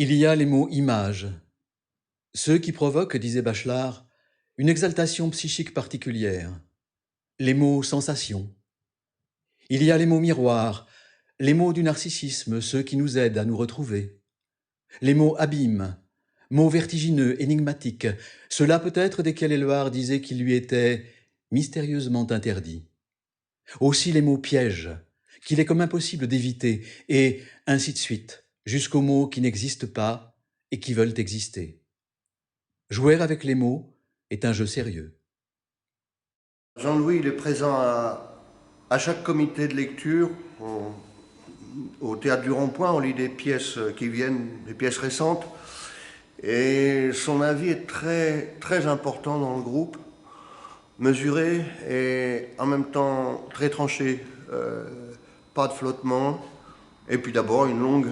Il y a les mots images, ceux qui provoquent, disait Bachelard, une exaltation psychique particulière, les mots sensations. Il y a les mots miroirs, les mots du narcissisme, ceux qui nous aident à nous retrouver. Les mots abîmes, mots vertigineux, énigmatiques, ceux-là peut-être desquels Éluard disait qu'ils lui étaient mystérieusement interdits. Aussi les mots pièges, qu'il est comme impossible d'éviter, et ainsi de suite, jusqu'aux mots qui n'existent pas et qui veulent exister. Jouer avec les mots est un jeu sérieux. Jean-Louis, il est présent à chaque comité de lecture. Au Théâtre du Rond-Point, on lit des pièces qui viennent, des pièces récentes. Et son avis est très, très important dans le groupe, mesuré et en même temps très tranché. Pas de flottement. Et puis d'abord une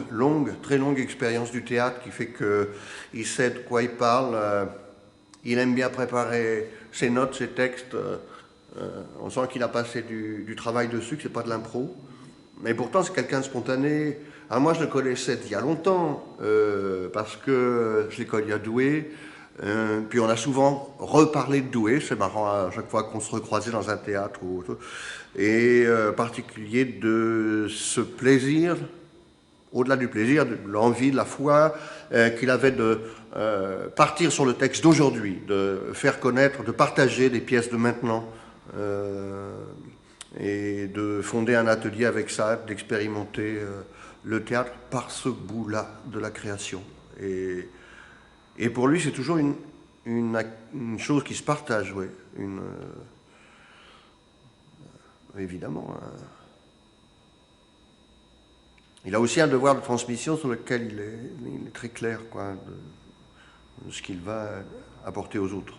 très longue expérience du théâtre qui fait qu'il sait de quoi il parle. Il aime bien préparer ses notes, ses textes. On sent qu'il a passé du travail dessus, que c'est pas de l'impro. Mais pourtant, c'est quelqu'un de spontané. Alors moi, je le connaissais il y a longtemps, parce que je l'ai connu à Douai. Puis on a souvent reparlé de Douai, c'est marrant à chaque fois qu'on se recroisait dans un théâtre ou autre. Et particulier de ce plaisir, au-delà du plaisir, de l'envie, de la foi qu'il avait de partir sur le texte d'aujourd'hui, de faire connaître, de partager des pièces de maintenant. Et de fonder un atelier avec ça, d'expérimenter le théâtre par ce bout-là de la création. Et pour lui, c'est toujours une chose qui se partage, oui. Évidemment. Il a aussi un devoir de transmission sur lequel il est très clair, quoi, de ce qu'il va apporter aux autres.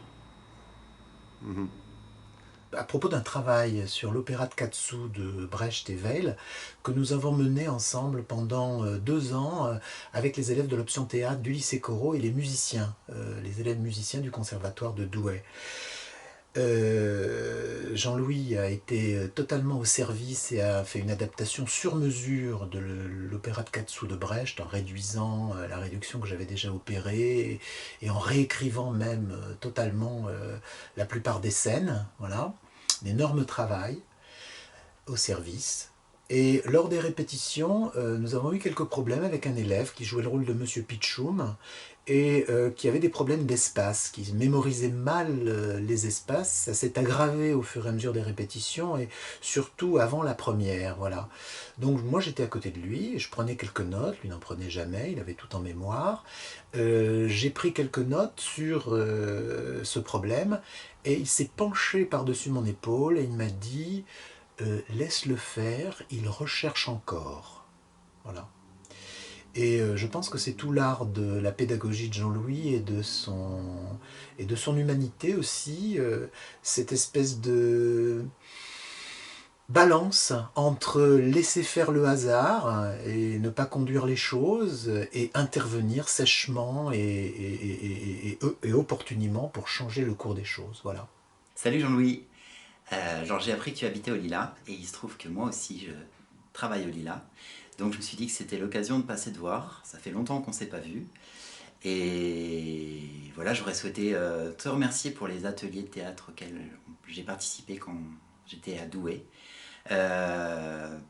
À propos d'un travail sur l'opéra de Katsu de Brecht et Weil que nous avons mené ensemble pendant 2 ans avec les élèves de l'option théâtre du lycée Corot et les musiciens, les élèves musiciens du conservatoire de Douai. Jean-Louis a été totalement au service et a fait une adaptation sur mesure de l'opéra de Katsu de Brecht en réduisant la réduction que j'avais déjà opérée et en réécrivant même totalement la plupart des scènes. Voilà, un énorme travail au service. Et lors des répétitions, nous avons eu quelques problèmes avec un élève qui jouait le rôle de Monsieur Pitchoum et qui avait des problèmes d'espace, qui mémorisait mal les espaces. Ça s'est aggravé au fur et à mesure des répétitions et surtout avant la première. Voilà. Donc moi j'étais à côté de lui, et je prenais quelques notes, lui n'en prenait jamais, il avait tout en mémoire. J'ai pris quelques notes sur ce problème et il s'est penché par-dessus mon épaule et il m'a dit laisse-le faire, il recherche encore. Voilà. Et je pense que c'est tout l'art de la pédagogie de Jean-Louis et de son humanité aussi, cette espèce de balance entre laisser faire le hasard et ne pas conduire les choses et intervenir sèchement et opportunément pour changer le cours des choses. Voilà. Salut Jean-Louis. Genre j'ai appris que tu habitais au Lila et il se trouve que moi aussi je travaille au Lila. Donc je me suis dit que c'était l'occasion de passer te voir. Ça fait longtemps qu'on ne s'est pas vu. Et voilà, j'aurais souhaité te remercier pour les ateliers de théâtre auxquels j'ai participé quand j'étais à Douai.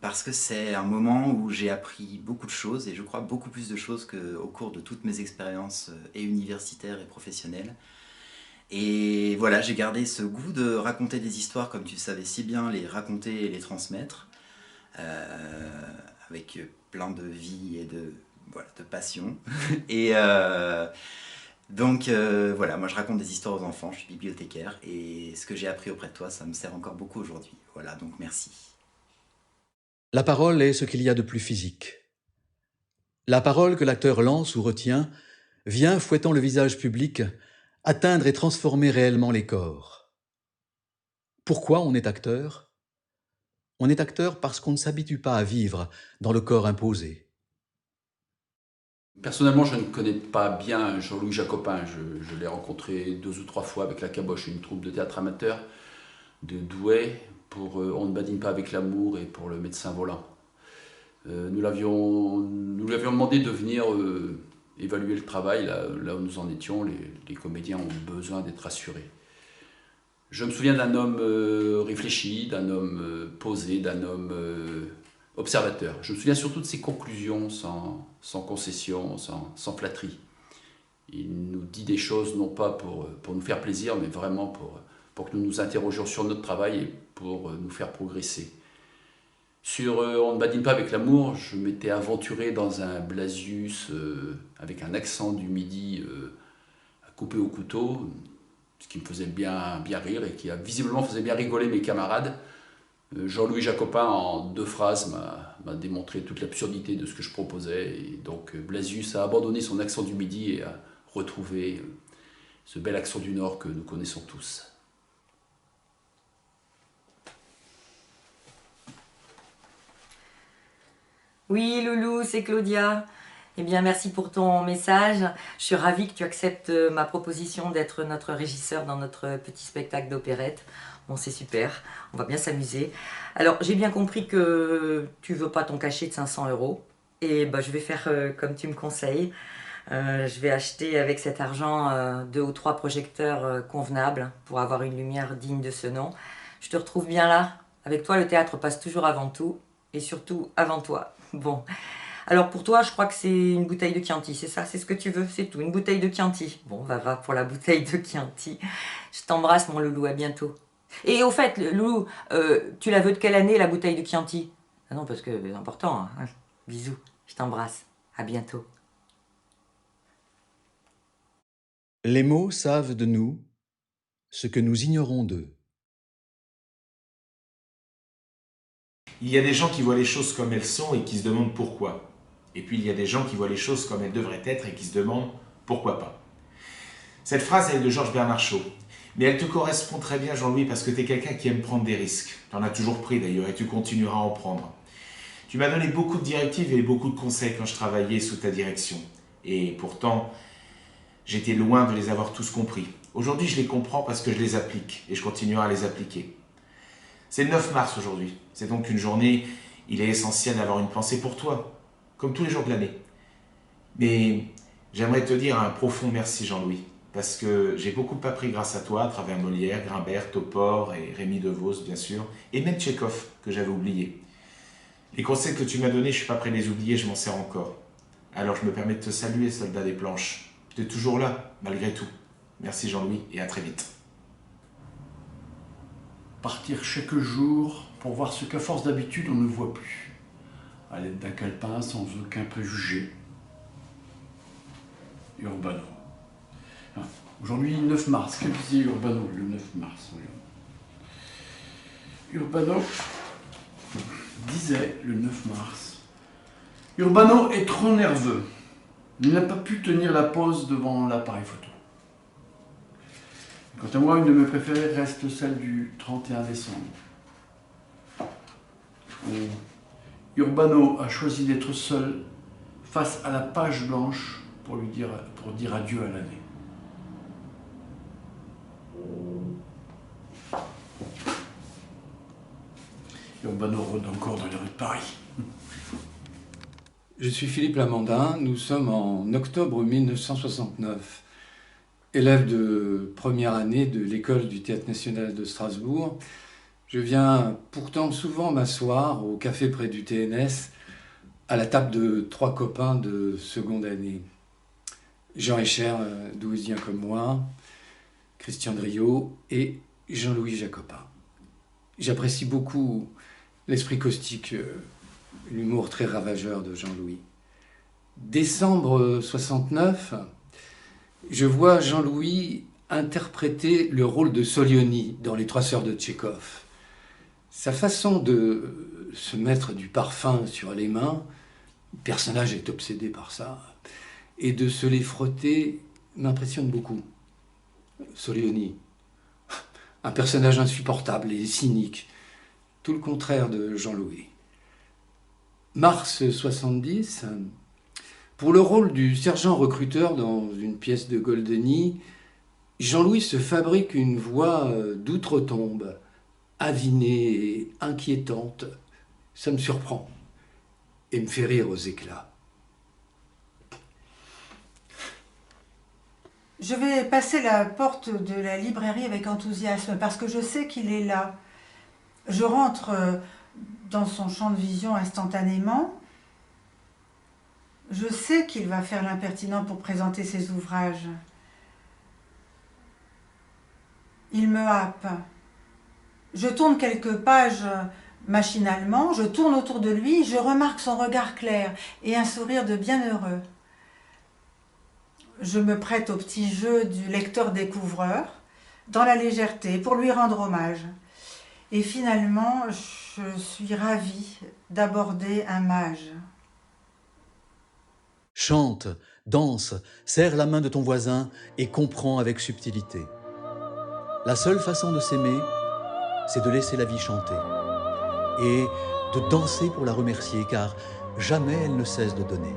Parce que c'est un moment où j'ai appris beaucoup de choses et je crois beaucoup plus de choses qu'au cours de toutes mes expériences et universitaires et professionnelles. Et voilà, j'ai gardé ce goût de raconter des histoires comme tu savais si bien les raconter et les transmettre, avec plein de vie et voilà, de passion. Et donc voilà, moi je raconte des histoires aux enfants, je suis bibliothécaire, et ce que j'ai appris auprès de toi, ça me sert encore beaucoup aujourd'hui. Voilà, donc merci. La parole est ce qu'il y a de plus physique. La parole que l'acteur lance ou retient vient, fouettant le visage public, atteindre et transformer réellement les corps. Pourquoi on est acteur ? On est acteur parce qu'on ne s'habitue pas à vivre dans le corps imposé. Personnellement, je ne connais pas bien Jean-Louis Jacopin. Je l'ai rencontré 2 ou 3 fois avec La Caboche, une troupe de théâtre amateur de Douai, pour On ne badine pas avec l'amour et pour Le médecin volant. Nous lui avions demandé de venir évaluer le travail, là où nous en étions, les comédiens ont besoin d'être rassurés. Je me souviens d'un homme réfléchi, d'un homme posé, d'un homme observateur. Je me souviens surtout de ses conclusions sans concession, sans flatterie. Il nous dit des choses non pas pour nous faire plaisir, mais vraiment pour que nous nous interrogions sur notre travail et pour nous faire progresser. Sur On ne badine pas avec l'amour, je m'étais aventuré dans un Blasius avec un accent du Midi à couper au couteau, ce qui me faisait bien rire et qui visiblement faisait bien rigoler mes camarades. Jean-Louis Jacopin, en 2 phrases, m'a démontré toute l'absurdité de ce que je proposais. Et donc Blasius a abandonné son accent du Midi et a retrouvé ce bel accent du Nord que nous connaissons tous. Oui, Loulou, c'est Claudia. Eh bien, merci pour ton message. Je suis ravie que tu acceptes ma proposition d'être notre régisseur dans notre petit spectacle d'opérette. Bon, c'est super, on va bien s'amuser. Alors, j'ai bien compris que tu veux pas ton cachet de 500 €. Et bah, je vais faire comme tu me conseilles. Je vais acheter avec cet argent 2 ou 3 projecteurs convenables pour avoir une lumière digne de ce nom. Je te retrouve bien là. Avec toi, le théâtre passe toujours avant tout. Et surtout, avant toi. Bon. Alors pour toi, je crois que c'est une bouteille de Chianti, c'est ça? C'est ce que tu veux? C'est tout, une bouteille de Chianti. Bon, bah va pour la bouteille de Chianti. Je t'embrasse, mon loulou, à bientôt. Et au fait, loulou, tu la veux de quelle année, la bouteille de Chianti? Ah non, parce que c'est important. Hein. Bisous, je t'embrasse. À bientôt. Les mots savent de nous ce que nous ignorons d'eux. Il y a des gens qui voient les choses comme elles sont et qui se demandent pourquoi. Et puis il y a des gens qui voient les choses comme elles devraient être et qui se demandent pourquoi pas. Cette phrase, elle est de Georges Bernard Shaw. Mais elle te correspond très bien, Jean-Louis, parce que tu es quelqu'un qui aime prendre des risques. Tu en as toujours pris d'ailleurs et tu continueras à en prendre. Tu m'as donné beaucoup de directives et beaucoup de conseils quand je travaillais sous ta direction. Et pourtant, j'étais loin de les avoir tous compris. Aujourd'hui, je les comprends parce que je les applique et je continuerai à les appliquer. C'est le 9 mars aujourd'hui. C'est donc une journée, il est essentiel d'avoir une pensée pour toi, comme tous les jours de l'année. Mais j'aimerais te dire un profond merci, Jean-Louis, parce que j'ai beaucoup appris grâce à toi, à travers Molière, Grimbert, Topor et Rémi DeVos, bien sûr, et même Tchekhov, que j'avais oublié. Les conseils que tu m'as donnés, je ne suis pas prêt de les oublier, je m'en sers encore. Alors je me permets de te saluer, soldat des planches. Tu es toujours là, malgré tout. Merci Jean-Louis, et à très vite. Partir chaque jour pour voir ce qu'à force d'habitude on ne voit plus, à l'aide d'un calepin sans aucun préjugé. Urbano. Aujourd'hui, 9 mars, que disait Urbano le 9 mars? Urbano disait le 9 mars: Urbano est trop nerveux, il n'a pas pu tenir la pose devant l'appareil photo. Quant à moi, une de mes préférées reste celle du 31 décembre. Où Urbano a choisi d'être seul face à la page blanche pour dire adieu à l'année. Urbano rôde encore dans les rues de Paris. Je suis Philippe Lamandin, nous sommes en octobre 1969. Élève de première année de l'école du Théâtre National de Strasbourg, je viens pourtant souvent m'asseoir au café près du TNS à la table de 3 copains de seconde année. Jean Escher, douaisien comme moi, Christian Driot et Jean-Louis Jacopin. J'apprécie beaucoup l'esprit caustique, l'humour très ravageur de Jean-Louis. Décembre 69, je vois Jean-Louis interpréter le rôle de Solioni dans Les Trois Sœurs de Tchekhov. Sa façon de se mettre du parfum sur les mains, le personnage est obsédé par ça, et de se les frotter m'impressionne beaucoup. Solioni, un personnage insupportable et cynique, tout le contraire de Jean-Louis. Mars 70, pour le rôle du sergent recruteur dans une pièce de Goldeni, Jean-Louis se fabrique une voix d'outre-tombe, avinée et inquiétante. Ça me surprend et me fait rire aux éclats. Je vais passer la porte de la librairie avec enthousiasme parce que je sais qu'il est là. Je rentre dans son champ de vision instantanément. Je sais qu'il va faire l'impertinent pour présenter ses ouvrages. Il me happe. Je tourne quelques pages machinalement, je tourne autour de lui, je remarque son regard clair et un sourire de bienheureux. Je me prête au petit jeu du lecteur-découvreur, dans la légèreté, pour lui rendre hommage. Et finalement, je suis ravie d'aborder un mage. Chante, danse, serre la main de ton voisin et comprends avec subtilité. La seule façon de s'aimer, c'est de laisser la vie chanter et de danser pour la remercier, car jamais elle ne cesse de donner.